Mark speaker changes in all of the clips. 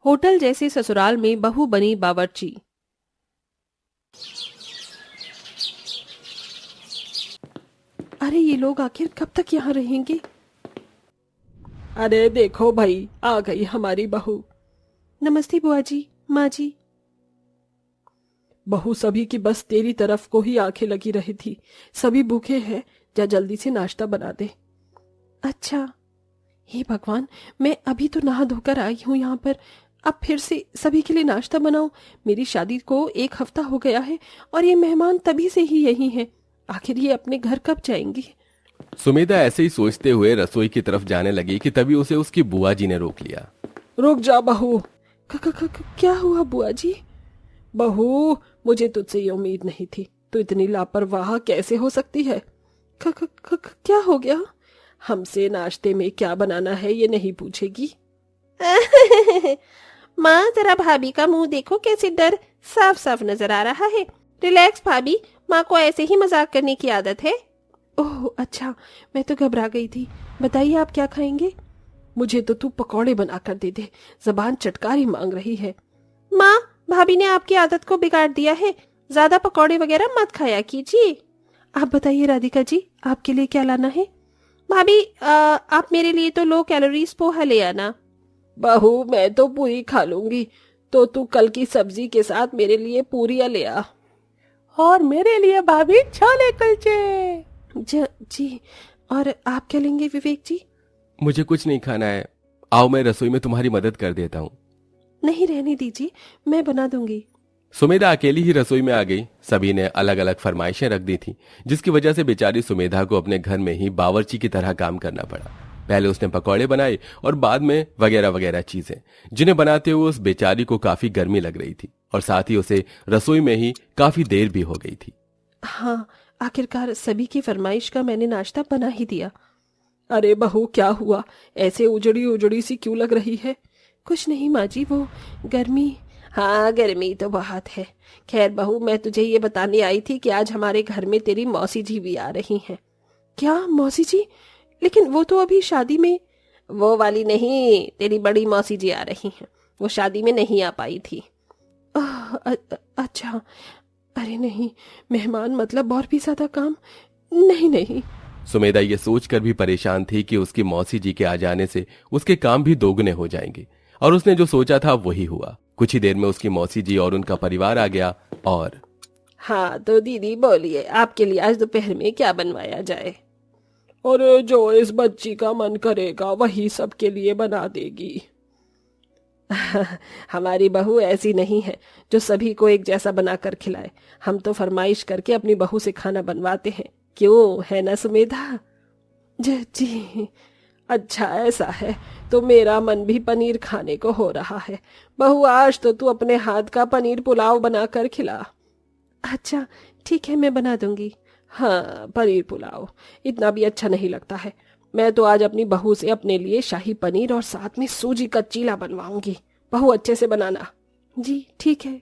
Speaker 1: Hotel जैसे ससुराल में बहू बनी बावर्ची। अरे ये लोग आखिर कब तक यहाँ रहेंगे?
Speaker 2: अरे देखो भाई, आ गई हमारी बहू।
Speaker 1: नमस्ते बुआ जी, माँ जी।
Speaker 2: बहू सभी की बस तेरी तरफ को ही आंखें लगी रही थी। सभी भूखे हैं, जा जल्दी से नाश्ता बना दे।
Speaker 1: अच्छा, हे भगवान, मैं अभी तो नहा धोकर आई हूँ यहाँ पर, अब फिर से सभी के लिए नाश्ता बनाऊं? मेरी शादी को 1 हफ्ता हो गया है और ये मेहमान तभी से ही यही हैं। आखिर ये अपने घर कब जाएंगे?
Speaker 3: सुमेधा ऐसे ही सोचते हुए रसोई की तरफ जाने लगी कि तभी उसे उसकी बुआ जी ने रोक लिया।
Speaker 2: रुक जा बहू।
Speaker 1: क्या हुआ बुआ जी?
Speaker 2: बहू, मुझे तुझसे ये उम्मीद नहीं थी। तू इतनी लापरवाह कैसे हो सकती है?
Speaker 1: क्या हो गया?
Speaker 2: हमसे नाश्ते में क्या बनाना है ये नहीं पूछेगी?
Speaker 1: माँ, जरा भाभी का मुंह देखो, कैसे डर साफ साफ नजर आ रहा है। रिलैक्स भाभी, माँ को ऐसे ही मजाक करने की आदत है। ओह अच्छा, मैं तो घबरा गई थी। बताइए आप क्या खाएंगे?
Speaker 2: मुझे तो तू पकौड़े बना कर दे दे, जबान चटकारी मांग रही है।
Speaker 1: माँ, भाभी ने आपकी आदत को बिगाड़ दिया है, ज्यादा पकौड़े वगैरह मत खाया कीजिए। आप बताइए राधिका जी, आपके लिए क्या लाना है? भाभी, आप मेरे लिए तो लो कैलोरीज पोहा ले आना।
Speaker 2: बहू, मैं तो पूरी खा लूंगी, तो तू कल की सब्जी के साथ मेरे लिए पूरियां ले आ।
Speaker 4: और मेरे लिए भाभी छोले कुलचे।
Speaker 1: जी, और आप क्या लेंगे विवेक जी?
Speaker 3: मुझे कुछ नहीं खाना है, आओ मैं रसोई में तुम्हारी मदद कर देता हूँ।
Speaker 1: नहीं, रहने दीजिए, मैं बना दूंगी।
Speaker 3: सुमेधा अकेली ही रसोई में आ गई। सभी ने अलग अलग फरमाइशें रख दी थी, जिसकी वजह से बेचारी सुमेधा को अपने घर में ही बावर्ची की तरह काम करना पड़ा। पहले उसने पकौड़े बनाए और बाद में वगैरह वगैरह चीजें, जिन्हें बनाते हुए उस बेचारी को काफी गर्मी लग रही थी और साथ ही उसे रसोई में ही काफी देर भी हो गई थी।
Speaker 1: हाँ, आखिरकार सभी की फरमाइश का मैंने नाश्ता बना ही दिया।
Speaker 2: अरे बहू, क्या हुआ? ऐसे उजड़ी उजड़ी सी क्यों लग रही है?
Speaker 1: कुछ नहीं माँ जी, वो गर्मी।
Speaker 2: हाँ, गर्मी तो बहुत है। खैर बहू, मैं तुझे ये बताने आई थी कि आज हमारे घर में तेरी मौसी जी भी आ रही हैं।
Speaker 1: क्या मौसी जी? लेकिन वो तो अभी शादी में।
Speaker 2: वो वाली नहीं, तेरी बड़ी मौसी जी आ रही हैं। वो शादी में नहीं आ पाई थी।
Speaker 1: अच्छा। अरे नहीं, मेहमान मतलब और भी ज्यादा काम। नहीं नहीं।
Speaker 3: सुमेधा ये सोचकर भी परेशान थी कि उसकी मौसी जी के आ जाने से उसके काम भी दोगुने हो जाएंगे, और उसने जो सोचा था वही हुआ। कुछ ही देर में उसकी मौसी जी और उनका परिवार आ गया। और
Speaker 2: हाँ तो दीदी बोलिए, आपके लिए आज दोपहर में क्या बनवाया जाए? और जो इस बच्ची का मन करेगा वही सबके लिए बना देगी। हमारी बहू ऐसी नहीं है जो सभी को एक जैसा बनाकर खिलाए। हम तो फरमाइश करके अपनी बहू से खाना बनवाते हैं, क्यों है ना सुमेधा?
Speaker 1: जी।
Speaker 2: अच्छा ऐसा है, तो मेरा मन भी पनीर खाने को हो रहा है। बहू, आज तो तू अपने हाथ का पनीर पुलाव बनाकर खिला।
Speaker 1: अच्छा ठीक है, मैं बना दूंगी।
Speaker 2: हाँ, पनीर पुलाव इतना भी अच्छा नहीं लगता है। मैं तो आज अपनी बहू से अपने लिए शाही पनीर और साथ में सूजी का चीला बनवाऊंगी। बहू, अच्छे से बनाना।
Speaker 1: जी ठीक है।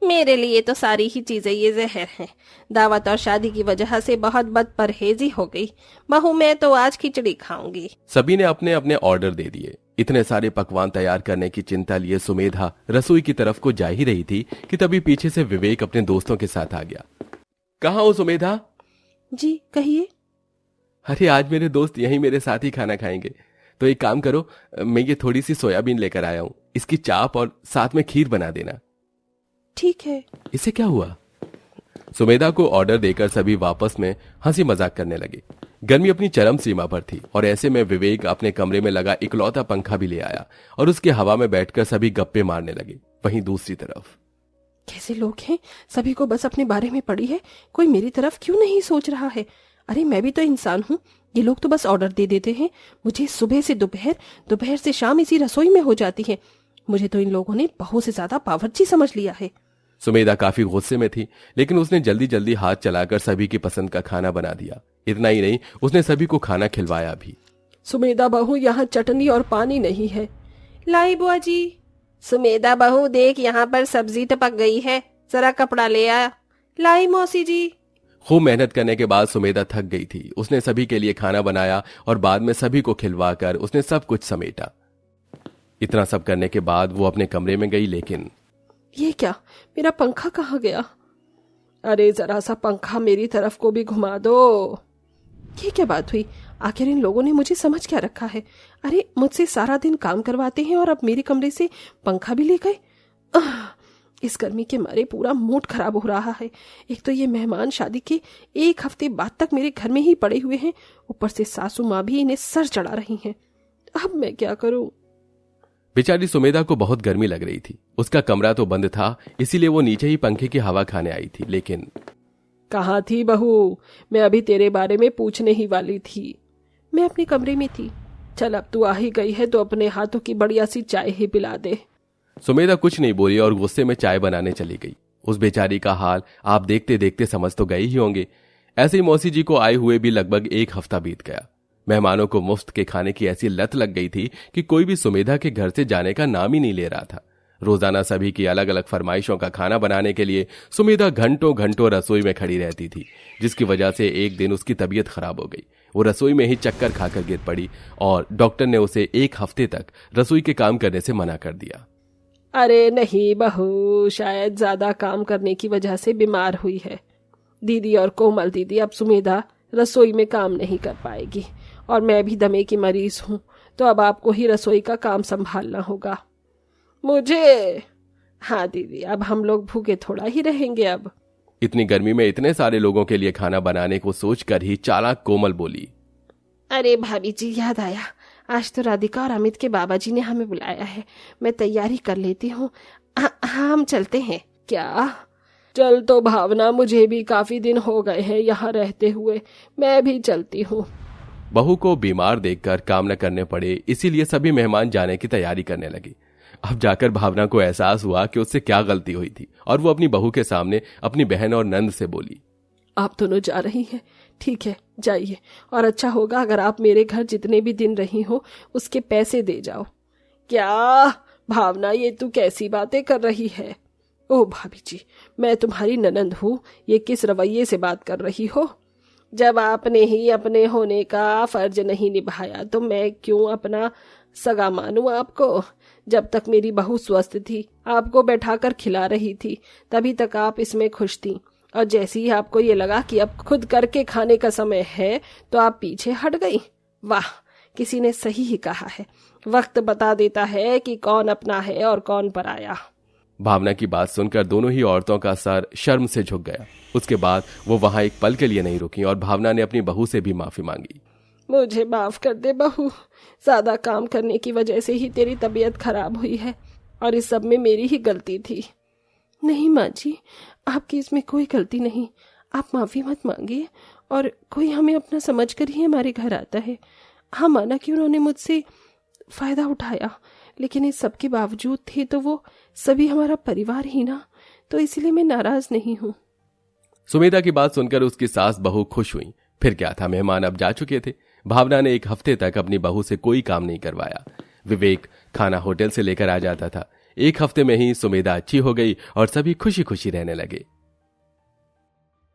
Speaker 2: मेरे लिए तो सारी ही चीजें ये जहर हैं। दावत और शादी की वजह से बहुत बदपरहेजी हो गई। बहू, मैं तो आज खिचड़ी खाऊंगी।
Speaker 3: सभी ने अपने अपने ऑर्डर दे दिए। इतने सारे पकवान तैयार करने की चिंता लिए सुमेधा रसोई की तरफ को जा ही रही थी कि तभी पीछे से विवेक अपने दोस्तों के साथ आ गया। कहाँ हो सुमेधा?
Speaker 1: जी कहिए।
Speaker 3: अरे आज मेरे दोस्त यहीं मेरे साथ ही खाना खाएंगे, तो एक काम करो, मैं ये थोड़ी सी सोयाबीन लेकर आया हूँ, इसकी चाप और साथ में खीर बना देना।
Speaker 1: ठीक है।
Speaker 3: इसे क्या हुआ? सुमेधा को ऑर्डर देकर सभी वापस में हंसी मजाक करने लगे। गर्मी अपनी चरम सीमा पर थी और ऐसे में विवेक अपने कमरे में लगा इकलौता पंखा भी ले आया और उसकी हवा में बैठकर सभी गप्पे मारने लगे। वहीं दूसरी तरफ
Speaker 1: कैसे लोग हैं, सभी को बस अपने बारे में पड़ी है, कोई मेरी तरफ क्यों नहीं सोच रहा है? अरे मैं भी तो इंसान हूँ। ये लोग तो बस ऑर्डर दे देते हैं, मुझे सुबह से दोपहर, दोपहर से शाम इसी रसोई में हो जाती है। मुझे तो इन लोगों ने बहू से ज्यादा बावर्ची समझ लिया है।
Speaker 3: सुमेधा काफी गुस्से में थी, लेकिन उसने जल्दी जल्दी हाथ चलाकर सभी की पसंद का खाना बना दिया। इतना ही नहीं, उसने सभी को खाना खिलवाया भी।
Speaker 2: सुमेधा बहू, यहाँ चटनी और पानी नहीं है।
Speaker 1: लाई बुआ जी।
Speaker 2: सुमेधा बहू, देख यहाँ पर सब्जी टपक गई है, जरा कपड़ा ले आ।
Speaker 1: लाई मौसी जी।
Speaker 3: खूब मेहनत करने के बाद सुमेधा थक गई थी। उसने सभी के लिए खाना बनाया और बाद में सभी को खिलवाकर उसने सब कुछ समेटा। इतना सब करने के बाद वो अपने कमरे में गई, लेकिन
Speaker 1: ये क्या, मेरा पंखा कहाँ गया?
Speaker 2: अरे जरा सा पंखा मेरी तरफ को भी घुमा दो।
Speaker 1: ये क्या बात हुई? आखिर इन लोगों ने मुझे समझ क्या रखा है? अरे मुझसे सारा दिन काम करवाते हैं और अब मेरे कमरे से पंखा भी ले गए। इस गर्मी के मारे पूरा मूड खराब हो रहा है। एक तो ये मेहमान शादी के 1 हफ्ते बाद तक मेरे घर में ही पड़े हुए हैं, ऊपर से सासू माँ भी इन्हें सर चढ़ा रही हैं। अब मैं क्या करूं?
Speaker 3: बेचारी सुमेधा को बहुत गर्मी लग रही थी। उसका कमरा तो बंद था, इसीलिए वो नीचे ही पंखे की हवा खाने आई थी। लेकिन
Speaker 2: कहाँ थी बहू? मैं अभी तेरे बारे में पूछने ही वाली थी।
Speaker 1: मैं अपने कमरे में थी।
Speaker 2: चल अब तू आ ही गई है तो अपने हाथों की बढ़िया सी चाय ही पिला दे।
Speaker 3: सुमेधा कुछ नहीं बोली और गुस्से में चाय बनाने चली गई। उस बेचारी का हाल आप देखते देखते समझ तो गए ही होंगे। ऐसे ही मौसी जी को आए हुए भी लगभग 1 हफ्ता बीत गया। मेहमानों को मुफ्त के खाने की ऐसी लत लग गई थी कि कोई भी सुमेधा के घर से जाने का नाम ही नहीं ले रहा था। रोजाना सभी की अलग अलग फरमाइशों का खाना बनाने के लिए सुमेधा घंटों घंटों रसोई में खड़ी रहती थी, जिसकी वजह से एक दिन उसकी तबीयत खराब हो गई। वो रसोई में ही चक्कर खाकर गिर पड़ी और डॉक्टर ने उसे 1 हफ्ते तक रसोई के काम करने से मना कर दिया।
Speaker 2: अरे नहीं बहू, शायद ज्यादा काम करने की वजह से बीमार हुई है। दीदी और कोमल दीदी अब सुमेधा रसोई में काम नहीं कर पाएगी और मैं भी दमे की मरीज हूँ, तो अब आपको ही रसोई का काम संभालना होगा। मुझे? हाँ दीदी, अब हम लोग भूखे थोड़ा ही रहेंगे। अब
Speaker 3: इतनी गर्मी में इतने सारे लोगों के लिए खाना बनाने को सोचकर ही चालाक कोमल बोली,
Speaker 1: अरे भाभी जी, याद आया, आज तो राधिका और अमित के बाबा जी ने हमें बुलाया है। मैं तैयारी कर लेती हूँ। हाँ, हम चलते हैं।
Speaker 2: क्या? चल तो भावना, मुझे भी काफी दिन हो गए हैं यहाँ रहते हुए, मैं भी चलती हूँ।
Speaker 3: बहू को बीमार देखकर काम न करने पड़े, इसीलिए सभी मेहमान जाने की तैयारी करने लगे। अब जाकर भावना को एहसास हुआ कि उससे क्या गलती हुई थी और वो अपनी बहू के सामने अपनी बहन और नंद से बोली,
Speaker 2: आप दोनों जा रही हैं, ठीक है जाइए, और अच्छा होगा अगर आप मेरे घर जितने भी दिन रही हो उसके पैसे दे जाओ। क्या भावना, ये तू कैसी बातें कर रही है? ओ भाभी जी, मैं तुम्हारी ननंद हूँ, ये किस रवैये से बात कर रही हो? जब आपने ही अपने होने का फर्ज नहीं निभाया तो मैं क्यों अपना सगा मानूं आपको? जब तक मेरी बहू स्वस्थ थी, आपको बैठाकर खिला रही थी, तभी तक आप इसमें खुश थी, और जैसे ही आपको ये लगा कि अब खुद करके खाने का समय है तो आप पीछे हट गई। वाह, किसी ने सही ही कहा है, वक्त बता देता है कि कौन अपना है और कौन पराया।
Speaker 3: भावना की बात सुनकर दोनों ही औरतों का सर शर्म से झुक गया। उसके बाद वो वहां एक पल के लिए नहीं रुकी और भावना ने अपनी बहू से भी माफी मांगी।
Speaker 2: मुझे माफ कर दे बहू, ज्यादा काम करने की वजह से ही तेरी तबीयत खराब हुई है और इस सब में मेरी ही गलती थी।
Speaker 1: नहीं माँ जी, आपकी इसमें कोई गलती नहीं। आप माफी मत मांगिए, और कोई हमें अपना समझकर ही हमारे घर आता है। हाँ, माना कि उन्होंने मुझसे फायदा उठाया, लेकिन इस सब के बावजूद थे तो वो सभी हमारा परिवार ही ना, तो इसलिए मैं नाराज नहीं हूँ।
Speaker 3: सुमेधा की बात सुनकर उसकी सास बहू खुश हुई। फिर क्या था, मेहमान अब जा चुके थे। भावना ने 1 हफ्ते तक अपनी बहू से कोई काम नहीं करवाया। विवेक खाना होटल से लेकर आ जाता था। 1 हफ्ते में ही सुमेधा अच्छी हो गई और सभी खुशी खुशी रहने लगे।